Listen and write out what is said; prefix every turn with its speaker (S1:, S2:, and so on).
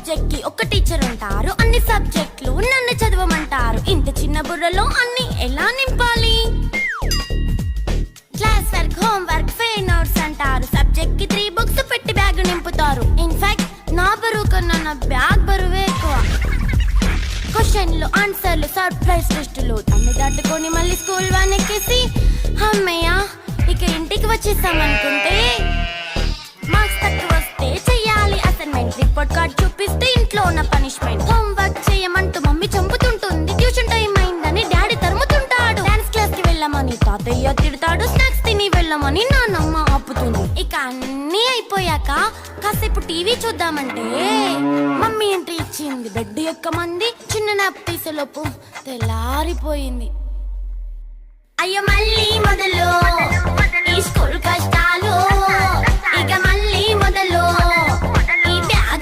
S1: Subject కి ఒక teacher ఉంటారు, అన్ని సబ్జెక్టులు నన్ను చదవమంటారు. ఇంత చిన్న బుర్రలో అన్ని ఎలా నింపాలి? Class work, home work, fair notes అంటారు. సబ్జెక్ట్ కి 3 బుక్స్ పెట్టి బ్యాగ్ నింపుతారు. ఇన్ఫాక్ట్ నా బరువు కన్నా నా బ్యాగ్ బరువే ఎక్కువ. క్వశ్చన్లు, ఆన్సర్లు, సర్ప్రైజ్ టెస్టులు అన్ని దాటుకొని మళ్ళీ స్కూల్ వ్యాన్ ఎక్కేసి అమ్మయ్య ఇక ఇంటికి వచ్చేసామనుకుంటే మార్క్స్ తక్కువ వస్తే చెయ్యాలి అసైన్మెంట్. రిపోర్ట్ కార్డ్ చూపిస్తే ఇంట్లో ఉన్న పనిష్మెంట్. హోమ్ వర్క్ చేయమంటూ మమ్మీ చంపుతుంటుంది. ట్యూషన్ టైం అయిందని డాడీ తరుముతుంటాడు. డాన్స్ క్లాస్ కి వెళ్ళమని తాతయ్య తిడతాడు. స్నాక్స్ తిని వెళ్ళమని నాన్నమ్మ ఆపుతుంది. ఇక అన్నీ అయిపోయాక కాసేపు టీవీ చూద్దామంటే మమ్మీ ఎంట్రీ ఇచ్చింది. బెడ్ ఎక్కమంది. చిన్న నాప్ తీసేలోపు తెల్లారిపోయింది. అయ్యో మళ్ళీ మొదలు ఈ స్కూల్ కష్టాలు.